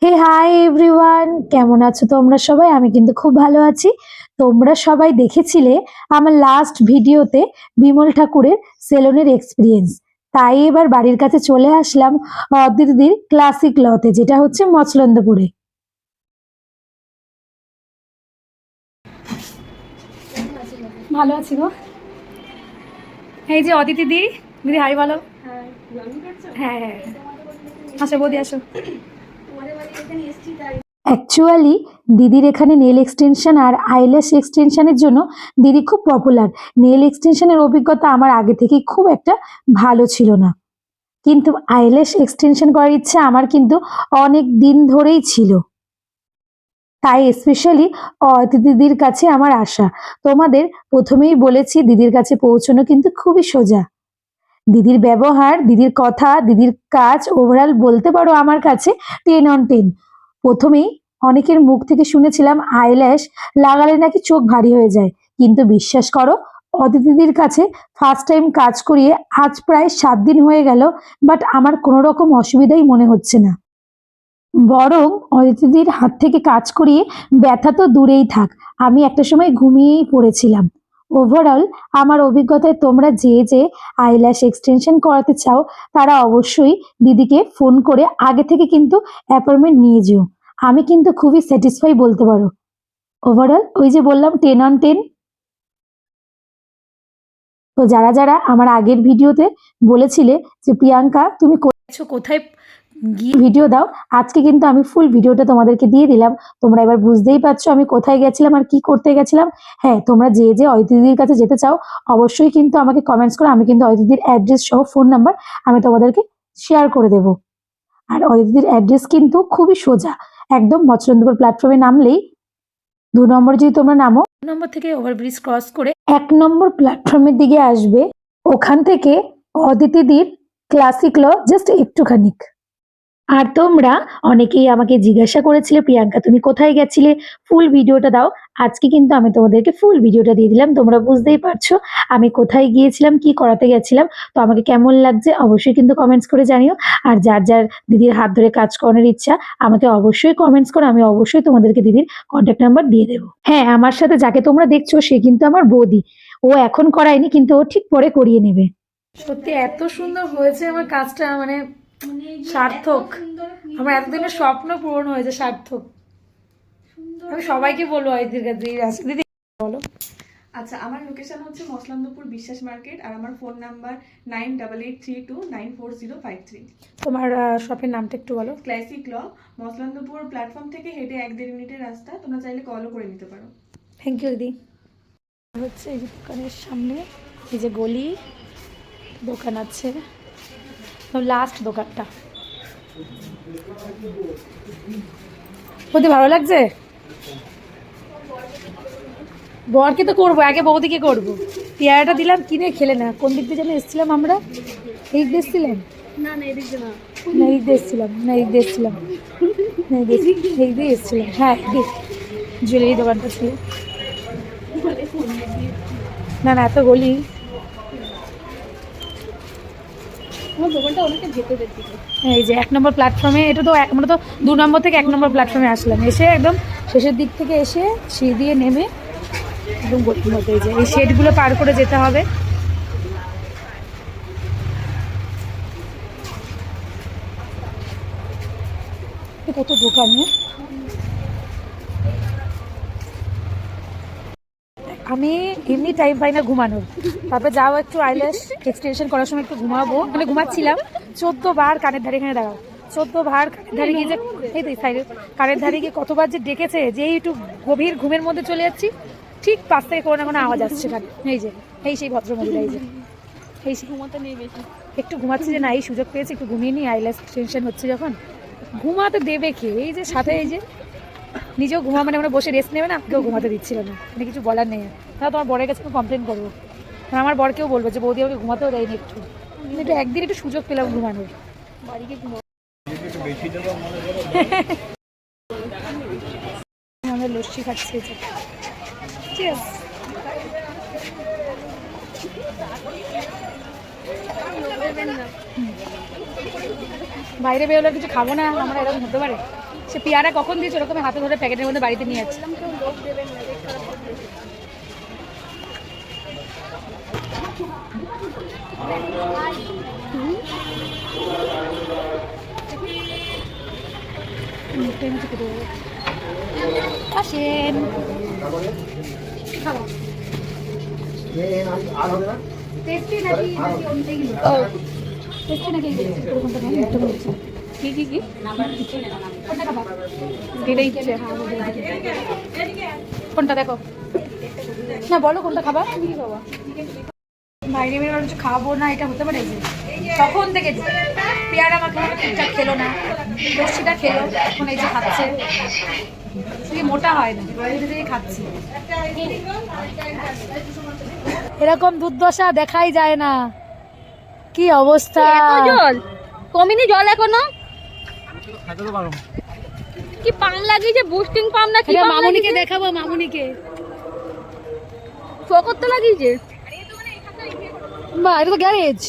হে hi everyone, কেমন আছো তোমরা সবাই? আমি কিন্তু খুব ভালো আছি। তোমরা সবাই দেখেছিলে আমার লাস্ট ভিডিওতে বিমল ঠাকুরের সেলুনের এক্সপিরিয়েন্স। তাই এবার বাড়ির কাছে চলে আসলাম দিদির ক্লাসিক লতে, যেটা হচ্ছে মচলন্দপুরে। ভালো আছি গো। এই যে অদিতি দিদি, দিদি হাই বলো। হ্যাঁ হ্যাঁ, আসো বৌদি আসো। অ্যাকচুয়ালি দিদির এখানে নেল এক্সটেনশন আর আইল্যাশ এক্সটেনশনের জন্য দিদি খুব পপুলার। নেল এক্সটেনশনের অভিজ্ঞতা আমার আগে থেকেই খুব একটা ভালো ছিল না, কিন্তু আইল্যাশ এক্সটেনশন করার ইচ্ছা আমার কিন্তু অনেক দিন ধরেই ছিল। তাই স্পেশালি দিদির কাছে আমার আসা। তোমাদের প্রথমেই বলেছি দিদির কাছে পৌঁছানো কিন্তু খুবই সোজা। দিদির ব্যবহার, দিদির কথা, দিদির কাজ ওভারঅল বলতে পারো আমার কাছে 10 on 10। প্রথমেই অনেকের মুখ থেকে শুনেছিলাম আইল্যাশ লাগালে নাকি চোখ ভারী হয়ে যায়, কিন্তু বিশ্বাস করো অদিতিদির কাছে ফার্স্ট টাইম কাজ করিয়ে আজ প্রায় 7 দিন হয়ে গেল, বাট আমার কোনো রকম অসুবিধাই মনে হচ্ছে না। বরং অদিতিদির হাত থেকে কাজ করিয়ে ব্যথা তো দূরেই থাক, আমি একটা সময় ঘুমিয়েই পড়েছিলাম। ওভারঅল আমার অভিজ্ঞতায় তোমরা যে যে আইল্যাশ এক্সটেনশন করাতে চাও তারা অবশ্যই দিদিকে ফোন করে আগে থেকে কিন্তু অ্যাপয়েন্টমেন্ট নিয়ে যেও। আমি কিন্তু খুবই স্যাটিসফাই বলতে পারো। ওভারঅল ওই যে বললাম 10 on 10। তো যারা যারা আমার আগের ভিডিওতে বলেছিলে যে প্রিয়াঙ্কা তুমি কোথায় গিয়ে ভিডিও দাও, আজকে কিন্তু আমি ফুল ভিডিওটা তোমাদেরকে দিয়ে দিলাম। তোমরা এবার বুঝতেই পারছো আমি কোথায় গেছিলাম আর কি করতে গেছিলাম। হ্যাঁ, তোমরা যে যে অদিতিদির কাছে যেতে চাও অবশ্যই কিন্তু আমাকে কমেন্টস করো, আমি কিন্তু অদিতিদির অ্যাড্রেস সহ ফোন নাম্বার আমি তোমাদেরকে শেয়ার করে দেবো। আর অদিতিদির অ্যাড্রেস কিন্তু খুবই সোজা, একদম মচলন্দপুর প্ল্যাটফর্মে নামলেই 2 নম্বর যদি তোমরা নামো, 2 নম্বর থেকে ওভারব্রিজ ক্রস করে 1 নম্বর প্ল্যাটফর্মের দিকে আসবে। ওখান থেকে অদিতিদির ক্লাসিক ল জাস্ট একটুখানি। আর তোমরা অনেকেই আমাকে জিজ্ঞাসা করেছিলে প্রিয়াঙ্কা তুমি কোথায় গেছিলে, ফুল ভিডিওটা দাও। আজকে কিন্তু আমি তোমাদেরকে ফুল ভিডিওটা দিয়ে দিলাম, তোমরা বুঝতেই পারছো আমি কোথায় গিয়েছিলাম, কি করাতে গেছিলাম। তো আমাকে কেমন লাগছে অবশ্যই কিন্তু কমেন্টস করে জানিও। আর যার যার দিদির হাত ধরে কাজ করানোর ইচ্ছা আমাকে অবশ্যই কমেন্টস করো, আমি অবশ্যই তোমাদেরকে দিদির কন্ট্যাক্ট নাম্বার দিয়ে দেবো। হ্যাঁ, আমার সাথে যাকে তোমরা দেখছো সে কিন্তু আমার বৌদি। ও এখন করায়নি, কিন্তু ও ঠিক পরে করিয়ে নেবে। সত্যি এত সুন্দর হয়েছে আমার কাজটা, মানে সার্থক। আমার এতদিনের স্বপ্ন পূরণ হয়েছে, সার্থক। আমি সবাইকে বলবো দিদি বলো। আচ্ছা, আমার লোকেশন হচ্ছে মসলন্দপুর বিশ্বাস মার্কেট, আর আমার ফোন নাম্বার 9883294053। তোমার শপের নামটা একটু বলো। ক্লাসিক ল, মসলন্দপুর প্ল্যাটফর্ম থেকে হেঁটে 1-1.5 মিনিটের রাস্তা, তোমরা চাইলে কলও করে নিতে পারো। থ্যাংক ইউ দিদি। হচ্ছে এই যে দোকানের সামনে এই যে গলি দোকান আছে, লাস্ট দোকানটা। বৌদি ভালো লাগছে? বরকে তো করবো, আগে বৌদিকে করবো। পেয়ারাটা দিলাম, কিনে খেলে না। কোন দিক দিয়ে যেন এসেছিলাম আমরা? এই দিক দিয়ে এসেছিলাম না, এই দিক দিয়ে এসেছিলাম এই দিয়ে এসেছিলাম। হ্যাঁ, জুয়েলারি দোকানটা ছিল না, এত গলি। এই যে 1 নম্বর প্ল্যাটফর্মে, এটা তো আমরা তো 2 নম্বর থেকে 1 নম্বর প্ল্যাটফর্মে আসলাম, এসে একদম শেষের দিক থেকে এসে সিঁড়ি দিয়ে নেমে একদম গলির মধ্যে এই যে এই শেডগুলো পার করে যেতে হবে। কত দোকানে আমি এমনি টাইম পাই না ঘুমানোর, তারপরে যাও একটু আইল্যাশ এক্সটেনশন করার সময় একটু ঘুমাবো, মানে ঘুমাচ্ছিলাম 14 বার কানের ধারে এখানে দাঁড়াও, 14 বার কানের ধারে গিয়ে যে এই তো সাইডে কানের ধারে গিয়ে কতবার যে ডেকেছে, যে একটু গভীর ঘুমের মধ্যে চলে যাচ্ছি, ঠিক পাশ থেকে কোনো না কোনো আওয়াজ আসছে এখানে। এই যে এই সেই ভদ্রমহিলা, এই যে এই ঘুমাতে নেই বেশি, একটু ঘুমাচ্ছি যে না এই সুযোগ পেয়েছি একটু ঘুমিয়ে নিই, আইল্যাশ এক্সটেনশন হচ্ছে যখন ঘুমাতে দেবে কে, এই যে সাথে এই যে নিজেও ঘুমা, মানে আমরা বসে রেস্ট নেবে না, কেউ ঘুমাতে দিচ্ছিল না, মানে কিছু বলার নেই। তাহলে তোমার বরের কাছে কমপ্লেন করবো, আমার বরকেও বলবো যে বৌদি আমাকে ঘুমাতেও দেয়নি, একটু একদিন একটু সুযোগ পেলাম ঘুমানোর। বাড়িকে আমরা লস্যি খাচ্ছি। বাইরে বেরোলে কিছু খাবো না আমরা, এরকম হতে পারে? সে পেয়ারা কখন দিয়েছে ওরকম হাতে ধরে প্যাকেটের মধ্যে বাড়িতে নিয়ে যাচ্ছে। আসেন খাবো টেস্টি নাকি ও টেস্টি নাকি কোনটা নেই একটা বলছি কি কি কি কোনটা খাবা দিলে ইচ্ছে কোনটা দেখো না বলো কোনটা খাবা তুমি কি খাবা বাইরে বেরোর কিছু খাবো না এটা হতে পারে যে তখন থেকে পেয়ারা মাখা ঠিকঠাক খেলো না লস্যিটা খেলো এখন এই যে খাচ্ছে তুই মোটা হয় না থেকে খাচ্ছি এরকম দুর্দশা দেখাই যায় না কি অবস্থা জল কমিনি জল এখনো কি পাম লাগিয়েছে বুস্টিং পাম না কি এটা পাম মামুনিকে দেখাবো মামুনিকে শো করতে লাগিয়েছে বা এটা তো গ্যারেজ